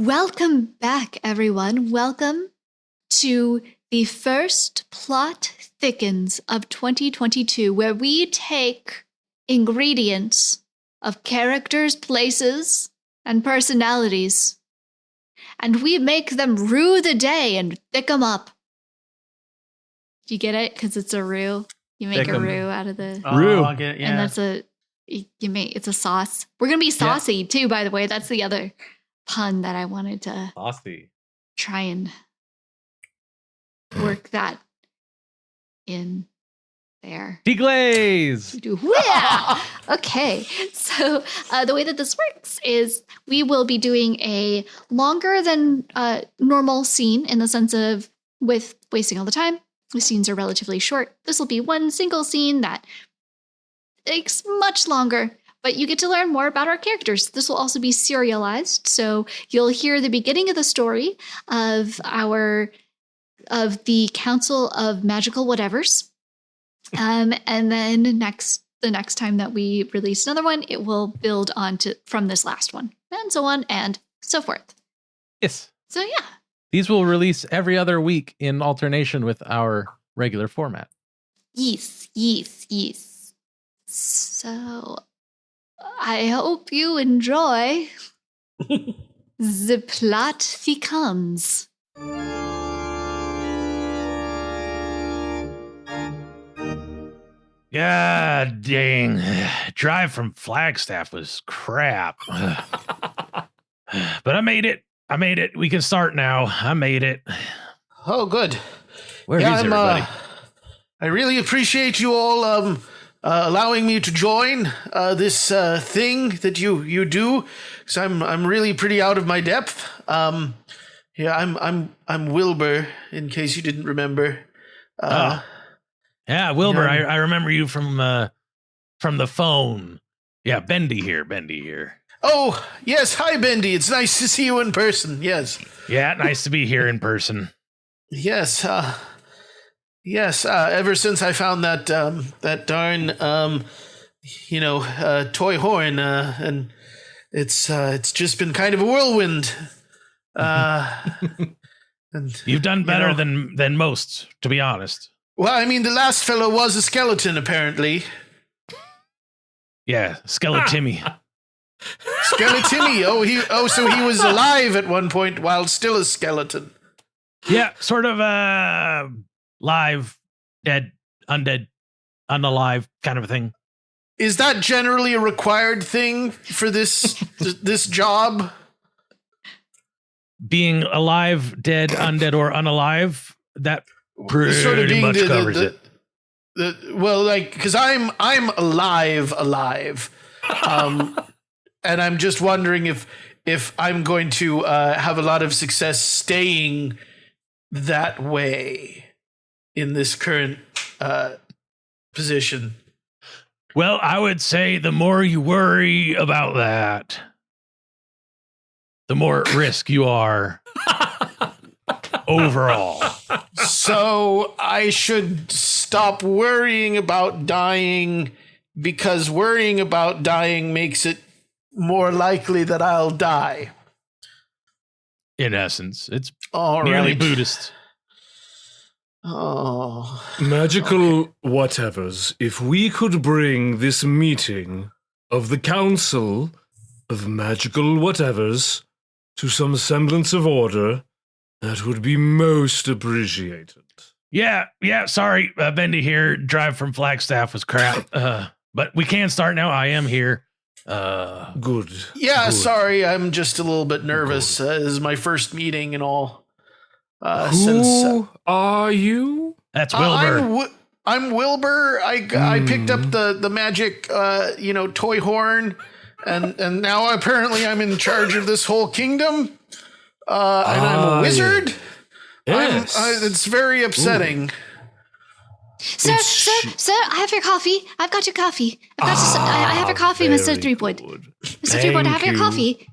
Welcome back, everyone. Welcome to the first Plot Thickens of 2022, where we take ingredients of characters, places, and personalities, and we make them rue the day and thick them up. Do you get it? Because it's a roux. You make a roux out of the roux. I get it, yeah. And that's it's a sauce. We're gonna be saucy too, by the way. That's the other pun that I wanted to try and work that in there. Deglaze! Yeah. Okay. So the way that this works is we will be doing a longer than normal scene in the sense of with wasting all the time. The scenes are relatively short. This will be one single scene that takes much longer, but you get to learn more about our characters. This will also be serialized, so you'll hear the beginning of the story of the Council of Magical Whatevers, and then the next time that we release another one, it will build on from this last one, and so on and so forth. Yes. So yeah. These will release every other week in alternation with our regular format. Yes. So, I hope you enjoy The Plot Thickens. God dang. Drive from Flagstaff was crap. But I made it. We can start now. I made it. Oh, good. Where is everybody? I really appreciate you all allowing me to join this thing that you do, because I'm really pretty out of my depth. I'm Wilbur, in case you didn't remember. Yeah, Wilbur. I remember you from the phone. Yeah, Bendi here. Oh, yes. Hi, Bendi. It's nice to see you in person. Yes. Yeah, nice to be here in person. Yes. Ever since I found that darn, toy horn, and it's just been kind of a whirlwind. And you've done better than most, to be honest. Well, I mean, the last fellow was a skeleton, apparently. Yeah, Skeletimmy. Skeletimmy. So he was alive at one point while still a skeleton. Yeah, sort of live, dead, undead, unalive kind of a thing. Is that generally a required thing for this this job? Being alive, dead, undead, or unalive, that pretty sort of being much covers it. Well, like, because I'm alive, and I'm just wondering if I'm going to have a lot of success staying that way in this current position. Well, I would say the more you worry about that, the more at risk you are overall. So I should stop worrying about dying, because worrying about dying makes it more likely that I'll die. In essence, it's all nearly right. Buddhist. Oh. Magical whatevers, if we could bring this meeting of the Council of Magical Whatevers to some semblance of order, that would be most appreciated. Yeah, sorry, Bendi here. Drive from Flagstaff was crap. But we can start now. I am here. Good. Yeah, good. Sorry, I'm just a little bit nervous. This is my first meeting and all. Who are you? That's Wilbur. I'm Wilbur. I picked up the magic, toy horn, and now apparently I'm in charge of this whole kingdom. And I'm a wizard. Yes. It's very upsetting. Ooh. Sir, I have your coffee. I've got your coffee. I have your coffee, Mr. Threepwood. Good. Mr. Threepwood, I have your coffee.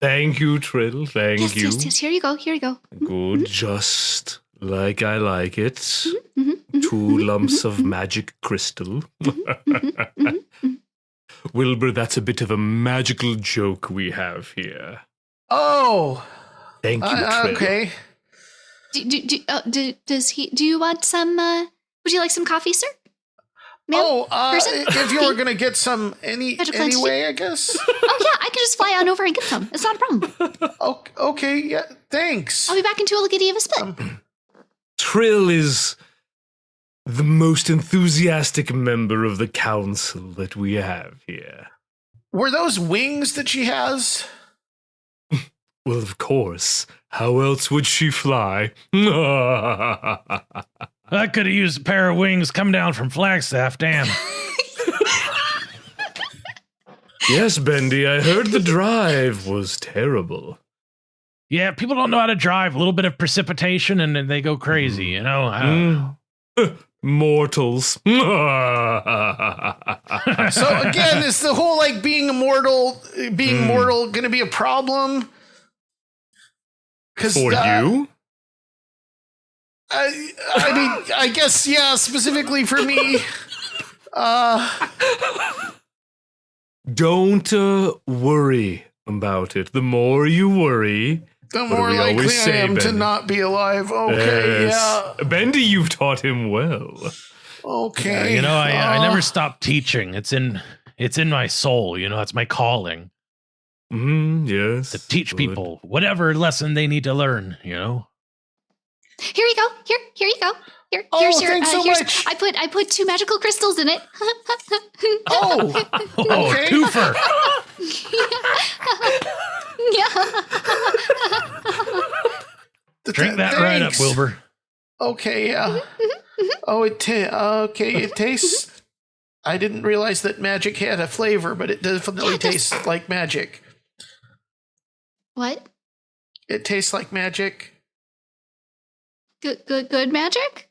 Thank you, Trill. Thank you. Yes, here you go. Good, just like I like it. Mm-hmm. 2 lumps of magic crystal. Wilbur, that's a bit of a magical joke we have here. Oh, Thank you, Trill. Okay. Do you want some? Would you like some coffee, sir? Ma'am? Person? If you were gonna get some anyway, I guess. Oh yeah, I could just fly on over and get some. It's not a problem. Okay, yeah, thanks. I'll be back into a lickety of a split. Trill is the most enthusiastic member of the council that we have here. Were those wings that she has? Well, of course. How else would she fly? I could have used a pair of wings come down from Flagstaff. Damn. Yes, Bendi, I heard the drive was terrible. Yeah, people don't know how to drive. A little bit of precipitation and then they go crazy, you know? I don't know. Mortals. So again, is the whole like being mortal going to be a problem? For you? I mean, I guess, yeah, specifically for me. Don't worry about it. The more you worry, the more likely I am to not be alive. Okay, yeah. Bendi, you've taught him well. Okay. You know, I never stopped teaching. It's in my soul, you know, it's my calling. Yes. To teach people whatever lesson they need to learn, you know? Here you go. Here you go. Here's your. Thanks so much. I put 2 magical crystals in it. Oh, okay. Twofer. Yeah. Drink that right up, Wilbur. Okay, yeah. Oh, it tastes. I didn't realize that magic had a flavor, but it definitely tastes like magic. What? It tastes like magic. Good magic?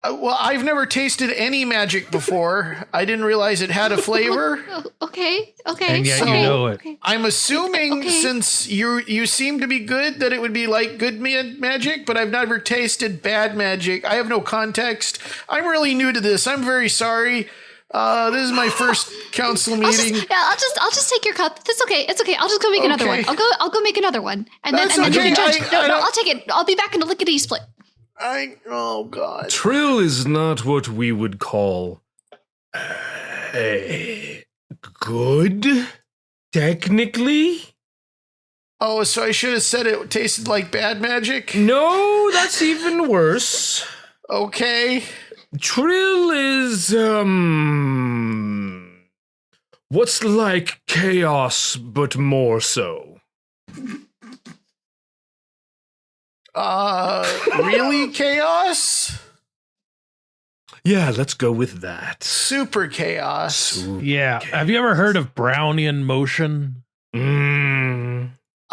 Well, I've never tasted any magic before. I didn't realize it had a flavor. Okay. And yet so, you know it. Okay. I'm assuming since you seem to be good that it would be like good magic, but I've never tasted bad magic. I have no context. I'm really new to this. I'm very sorry. This is my first council meeting. I'll just take your cup. That's okay. It's okay. I'll just go make another one. I'll go make another one, and then you can judge. I'll take it. I'll be back in a lickety split. Oh God. Trill is not what we would call good, technically. Oh, so I should have said it tasted like bad magic? No, that's even worse. Okay. Trill is, what's like chaos, but more so. Really chaos? Yeah, let's go with that. Super chaos. Yeah. Have you ever heard of Brownian motion?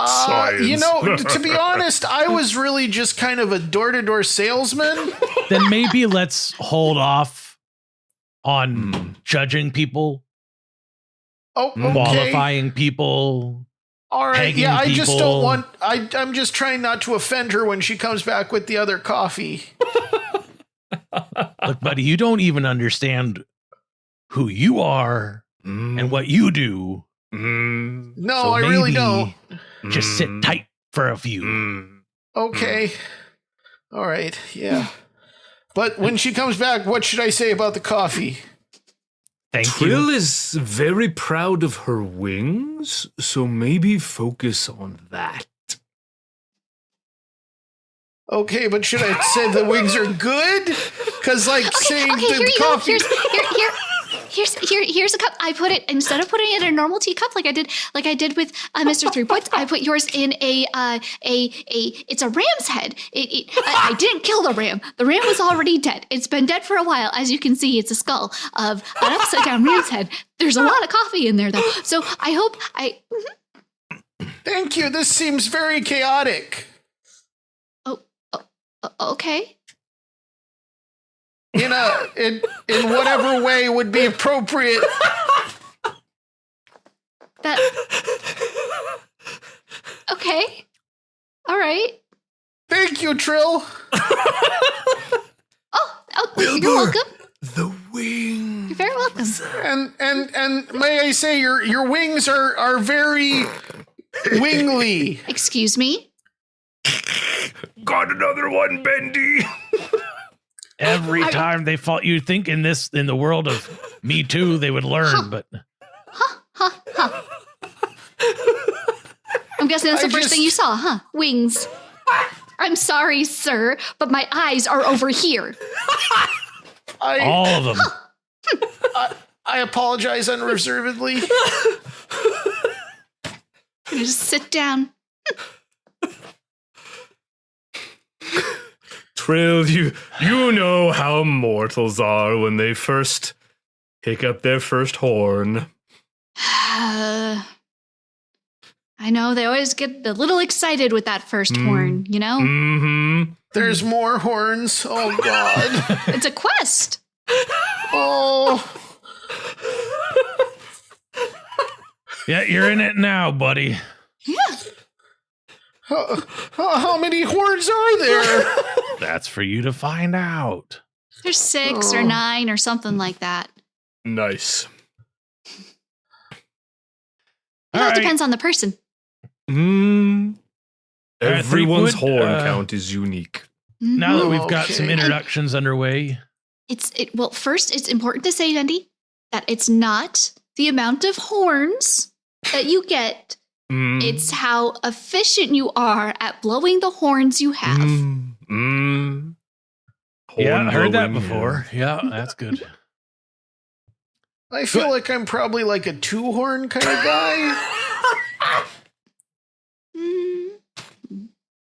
Science. You know, to be honest, I was really just kind of a door-to-door salesman. Then maybe let's hold off on judging people, Oh, okay. qualifying people. All right. pegging Yeah, I just people. don't want. I'm just trying not to offend her when she comes back with the other coffee. Look, buddy, you don't even understand who you are and what you do. No, So I really maybe don't. Just sit tight for a few. Okay. All right. Yeah. But when she comes back, what should I say about the coffee? Thank Trill you. is very proud of her wings, so maybe focus on that. Okay, but should I say the wings are good? Because saying the coffee. Here's a cup. I put it, instead of putting it in a normal teacup like I did with Mr. Threepwood, I put yours in it's a ram's head. I didn't kill the ram. The ram was already dead. It's been dead for a while. As you can see, it's a skull of an upside down ram's head. There's a lot of coffee in there though. So I hope Thank you. This seems very chaotic. okay. In whatever way would be appropriate. Okay. All right. Thank you, Trill. You're welcome. The wings. You're very welcome. And may I say your wings are very Wingly. Excuse me? Got another one, Bendi. Every time they fought, you'd think in the world of Me Too, they would learn, but I'm guessing that's the first just- thing you saw, huh? Wings. I'm sorry, sir, but my eyes are over here. all of them. I apologize unreservedly. Just sit down. Trill, you know how mortals are when they first pick up their first horn. I know they always get a little excited with that first horn, you know? Mm-hmm. There's more horns. Oh, God. It's a quest. Oh. Yeah, you're in it now, buddy. Yeah. How many horns are there? That's for you to find out. There's 6 or 9 or something like that. Nice. It all depends on the person. Everyone's Threepwood, horn count is unique. Now that we've got Okay. some introductions underway, Well, first, it's important to say, Bendi, that it's not the amount of horns that you get. It's how efficient you are at blowing the horns you have. Horn yeah, I heard that blowing, before. Yeah, that's good. I feel like I'm probably like a 2-horn kind of guy.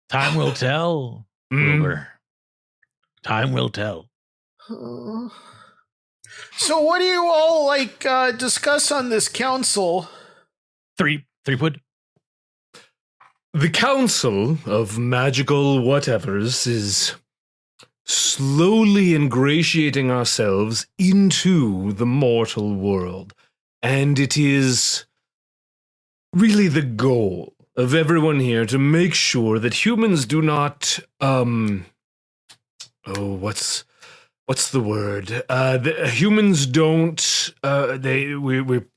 Time will tell, Wilbur. Time will tell. So what do you all like discuss on this council? Threepwood. The Council of Magical Whatevers is slowly ingratiating ourselves into the mortal world. And it is really the goal of everyone here to make sure that humans do not, what's the word? Humans don't,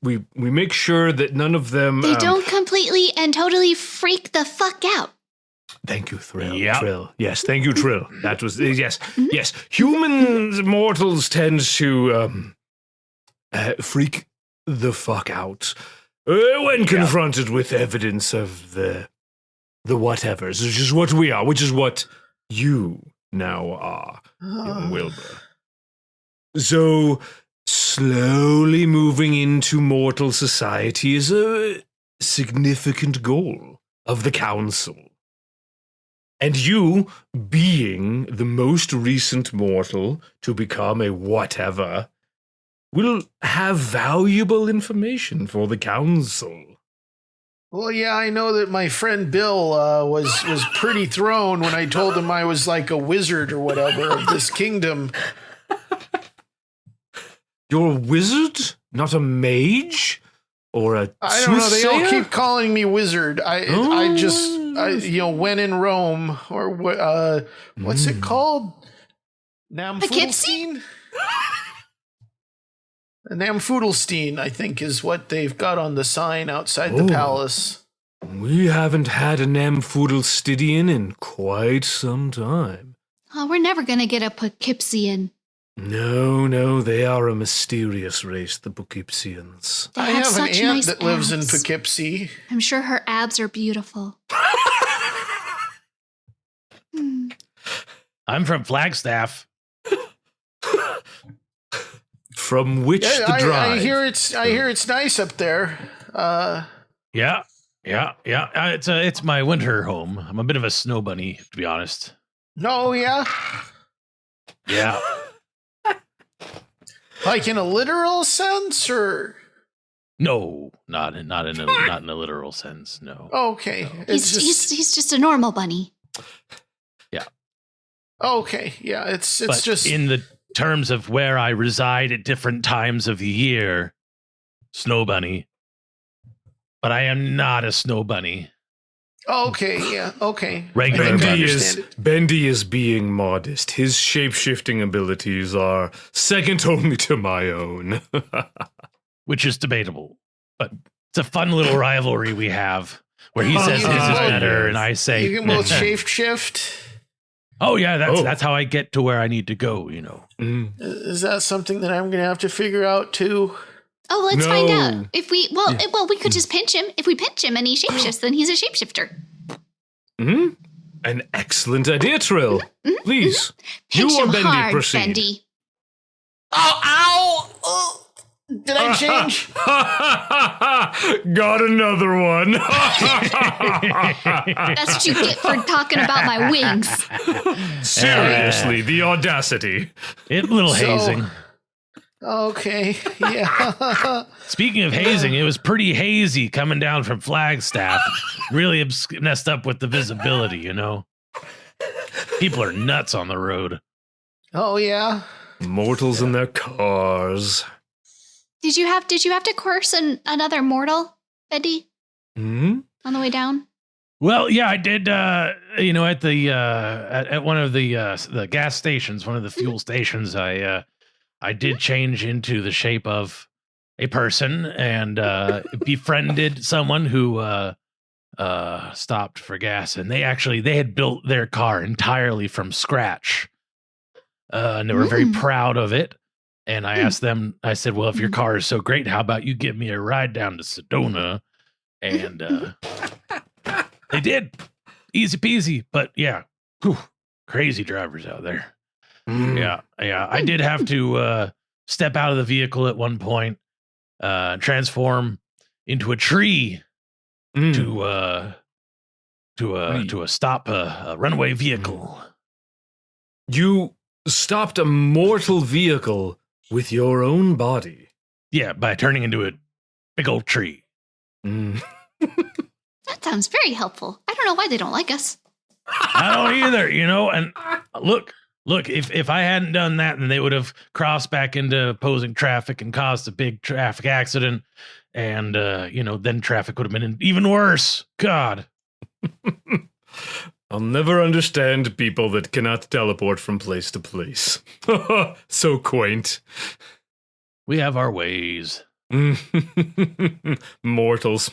we make sure that none of them... They don't completely and totally freak the fuck out. Thank you, Thrill. Yep. Trill. Yes, thank you, Trill. That was yes. Humans, mortals tend to freak the fuck out when confronted with evidence of the whatevers, which is what we are, which is what you now are, young Wilbur. So slowly moving into mortal society is a significant goal of the council. And you, being the most recent mortal to become a whatever, will have valuable information for the council. Well, yeah, I know that my friend Bill was pretty thrown when I told him I was like a wizard or whatever of this kingdom. You're a wizard, not a mage? Or a I don't know. They all soothsayer? keep calling me wizard. I just when in Rome, or what's it called? Namfudelstein? Namfudelstein, I think, is what they've got on the sign outside the palace. We haven't had a Namfudelstidian in quite some time. Oh, we're never going to get a Poughkeepsian. No, they are a mysterious race, the Poughkeepsians. They I have an such aunt nice that lives in abs. Poughkeepsie. I'm sure her abs are beautiful. I'm from Flagstaff. From which Yeah, the drive? I hear it's nice up there. Yeah. It's my winter home. I'm a bit of a snow bunny, to be honest. No, yeah, Yeah. like in a literal sense, or No, not in a literal sense. No. okay, He's just a normal bunny. okay, yeah. It's But just in the terms of where I reside at different times of the year, snow bunny. But I am not a snow bunny. okay, yeah, okay. Regular I think I bunny. understand it. Bendy is being modest. His shape-shifting abilities are second only to my own. Which is debatable. But it's a fun little rivalry we have. where he says you his can is both- better, and I say, You can both shift. "Oh yeah, that's how I get to where I need to go." You know. Mm. Is that something that I'm going to have to figure out too? Oh, let's find No. out. If we we could just pinch him. If we pinch him and he shapeshifts, then he's a shapeshifter. Hmm? An excellent idea, Trill. Please. Pinch you or him Bendi hard, proceed. Bendi. Ow! Oh. Did I change? Got another one. That's what you get for talking about my wings. Seriously, the audacity. It little So- hazing. Okay, yeah. Speaking of hazing, it was pretty hazy coming down from Flagstaff. Really messed up with the visibility, you know. People are nuts on the road. Oh, yeah. Mortals in their cars. Did you have to course another mortal, Bendi, Hmm? on the way down? Well, yeah, I did. At the at one of the gas stations, one of the fuel stations, I did change into the shape of a person and befriended someone who stopped for gas, and they had built their car entirely from scratch, and they were very proud of it. And I asked them, I said, "Well, if your car is so great, how about you give me a ride down to Sedona?" And they did, easy peasy. But yeah, crazy drivers out there. Mm. Yeah. I did have to step out of the vehicle at one point, transform into a tree Mm. to stop a runaway vehicle. You stopped a mortal vehicle with your own body. Yeah, by turning into a big old tree. Mm. That sounds very helpful. I don't know why they don't like us. I don't either, you know. And look, if I hadn't done that, then they would have crossed back into opposing traffic and caused a big traffic accident. And, then traffic would have been even worse. God. I'll never understand people that cannot teleport from place to place. So quaint. We have our ways. Mortals.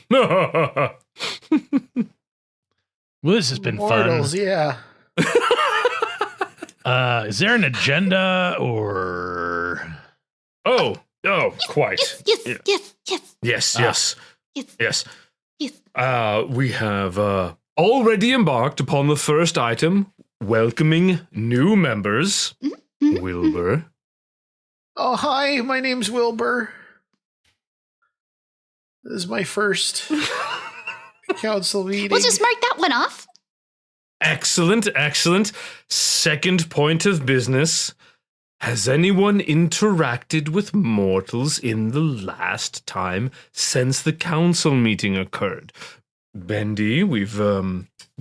Well, this has been Mortals, yeah. fun. Is there an agenda or... Oh, quite. Yes. Yes. Yes. We have already embarked upon the first item, welcoming new members. Wilbur. Oh, hi, my name's Wilbur. This is my first council meeting. We'll just mark that one off. Excellent. Second point of business. Has anyone interacted with mortals in the last time since the council meeting occurred? Bendi, we've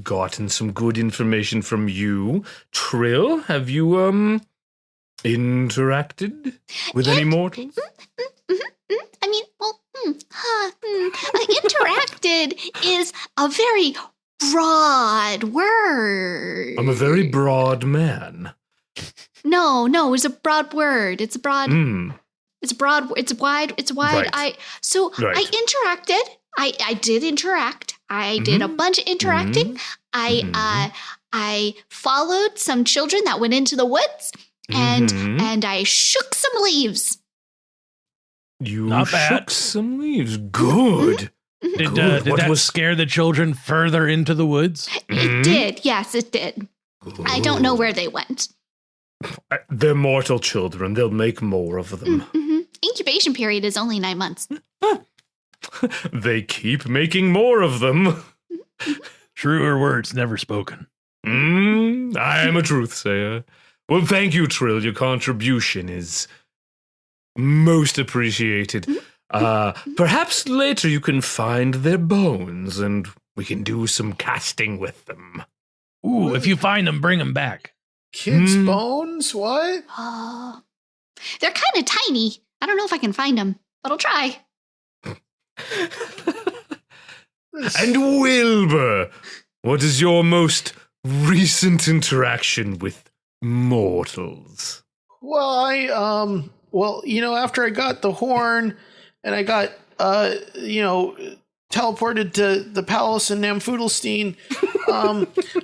gotten some good information from you. Trill, have you interacted with any mortals? I mean, interacted is a very broad word. I'm a very broad man. No, it's a broad word. It's a broad. Mm. It's broad. It's wide. It's wide. Right. I Right. interacted. I did interact. I did a bunch of interacting. I followed some children that went into the woods, and I shook some leaves. You Not shook bad. some leaves. Good. Did Good. What that was- scare the children further into the woods? It did. Yes, it did. I don't know where they went. They're mortal children. They'll make more of them. Incubation period is only 9 months. They keep making more of them. Truer words never spoken. I am a truthsayer. Well, thank you, Trill. Your contribution is most appreciated. Perhaps later you can find their bones and we can do some casting with them. Ooh, if you find them, bring them back. Kids' bones? What? Oh, they're kind of tiny. I don't know if I can find them, but I'll try. And Wilbur, what is your most recent interaction with mortals? Well, after I got the horn and I got, teleported to the palace in Namfudelstein,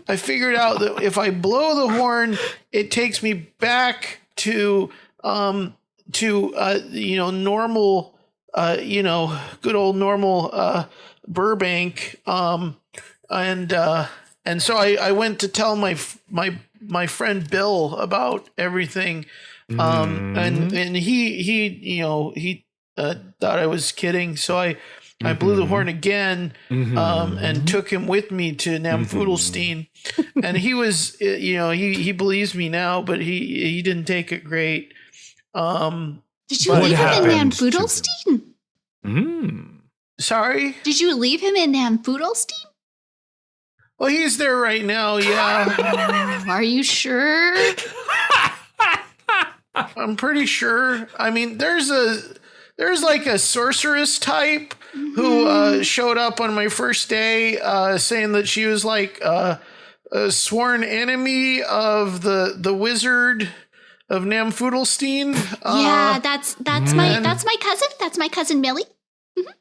I figured out that if I blow the horn, it takes me back to normal, good old normal Burbank. And so I went to tell my friend Bill about everything. And he thought I was kidding. So I blew the horn again, and took him with me to Namfudelstein. And he was, he believes me now, but he didn't take it great. Did you leave him in Namfudelstein? Sorry? Did you leave him in Namfudelstein? Well, he's there right now, yeah. Are you sure? I'm pretty sure. I mean, there's like a sorceress type who showed up on my first day, saying that she was like a sworn enemy of the wizard of Namfudelstein. Yeah, that's my cousin. That's my cousin Millie.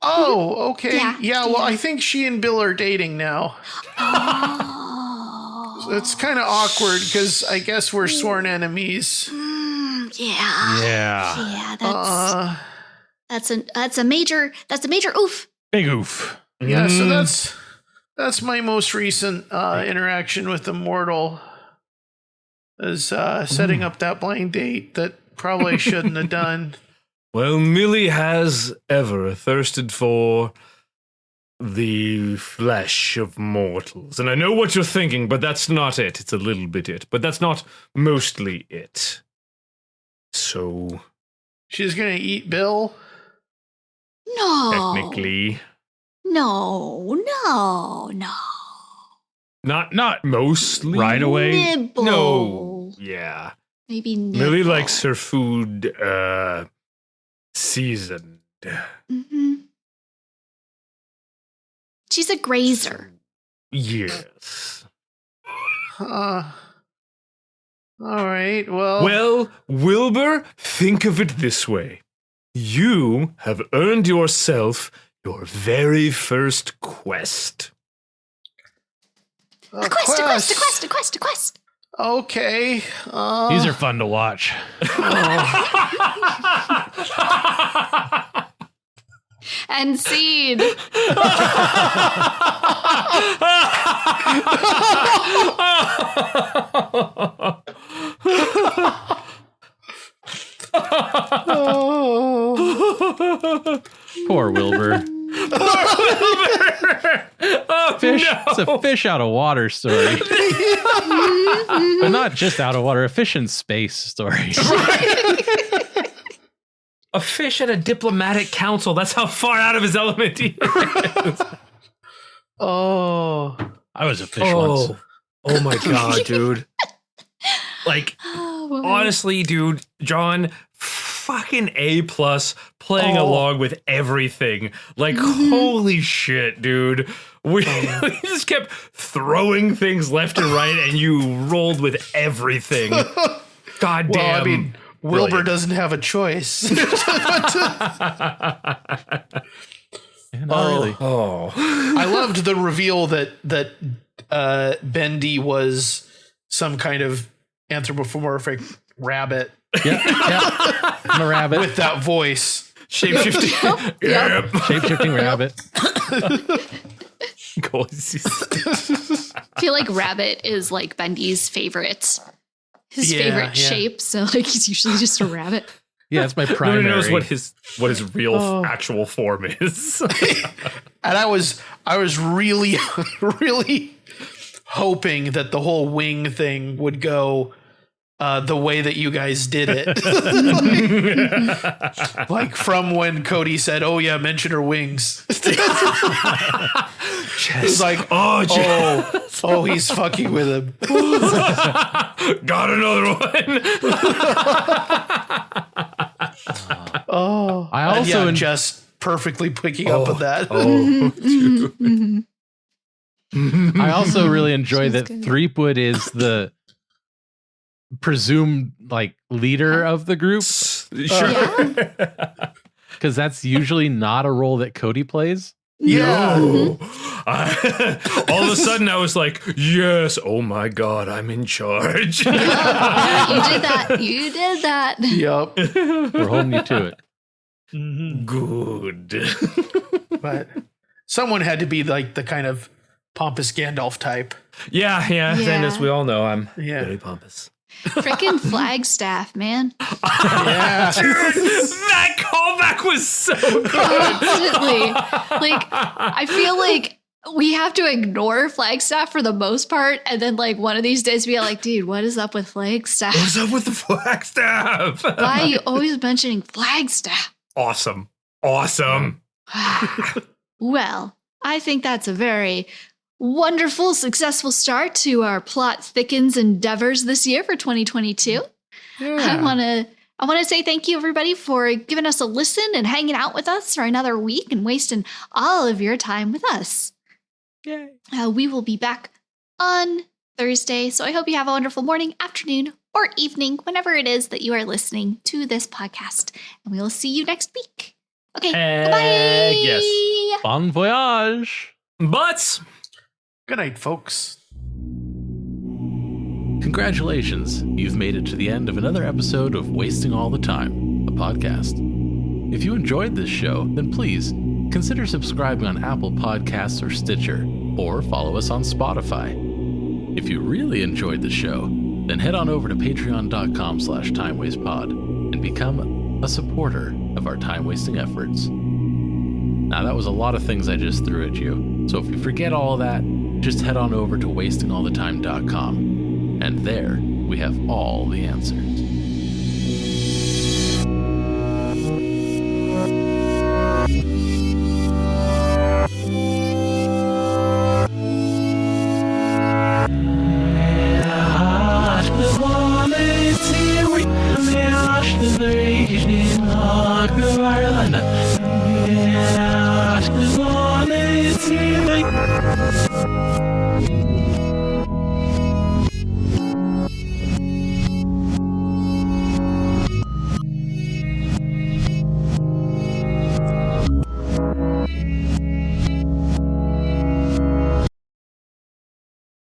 Oh, okay. Yeah. Well, I think she and Bill are dating now. Oh. It's kind of awkward because I guess we're sworn enemies. Yeah. That's a major oof. Big oof. Yeah, so that's my most recent interaction with the mortal, is setting up that blind date that probably I shouldn't have done. Well, Millie has ever thirsted for the flesh of mortals. And I know what you're thinking, but that's not it. It's a little bit it, but that's not mostly it. So... She's gonna eat Bill? No. Technically. No. Not mostly. right away. Nibble. No. Yeah. Maybe nibble. Millie likes her food seasoned. Mm-hmm. She's a grazer. Yes. All right, well... Well, Wilbur, think of it this way. You have earned yourself your very first quest. A quest. Okay. These are fun to watch. And seed. Poor Wilbur. Fish. No. It's a fish out of water story. But not just out of water, a fish in space story. A fish at a diplomatic council. That's how far out of his element he is. Oh. I was a fish once. Oh my god, dude. Like, Oh, honestly, dude, John, fucking A+ playing along with everything. Like, holy shit, dude. We just kept throwing things left and right, and you rolled with everything. God damn. Well, I mean, Wilbur Brilliant. doesn't have a choice. Not really. Oh. I loved the reveal that Bendi was some kind of anthropomorphic rabbit Yeah. I'm a rabbit. with that voice. Shapeshifting. Yep. Shape-shifting rabbit. I feel like rabbit is like Bendy's favorite. His favorite shape, so like he's usually just a rabbit. Yeah, it's my primary. Nobody knows what his real actual form is. And I was really, really hoping that the whole wing thing would go the way that you guys did it. Like from when Cody said, "Oh yeah, mention her wings." It's like, oh, he's fucking with him. Got another one. Oh, I also just perfectly picking up on that. I also really enjoy that good. Threepwood is the presumed like leader of the group, Sure. because that's usually not a role that Cody plays. Yeah. No. All of a sudden, I was like, yes, oh my God, I'm in charge. You did that. You did that. Yup. We're holding you to it. Good. But someone had to be like the kind of pompous Gandalf type. Yeah. And as we all know, I'm Yeah. very pompous. Freaking Flagstaff, man. Yeah. Dude, that callback was so good. Constantly. Like, I feel like we have to ignore Flagstaff for the most part. And then, like, one of these days be like, dude, what is up with Flagstaff? What's up with the Flagstaff? Why are you always mentioning Flagstaff? Awesome. Well, I think that's a very wonderful, successful start to our plot thickens endeavors this year for 2022. I want to say thank you, everybody, for giving us a listen and hanging out with us for another week and wasting all of your time with us. Yay. We will be back on Thursday, so I hope you have a wonderful morning, afternoon, or evening, whenever it is that you are listening to this podcast. And we will see you next week. Okay, goodbye. Yes. Bon voyage. But Good night, folks. Congratulations, you've made it to the end of another episode of Wasting All the Time, a podcast. If you enjoyed this show, then please consider subscribing on Apple Podcasts or Stitcher, or follow us on Spotify. If you really enjoyed the show, then head on over to patreon.com/timewastepod and become a supporter of our time-wasting efforts. Now, that was a lot of things I just threw at you, so if you forget all that, just head on over to wastingallthetime.com, and there we have all the answers. Yeah.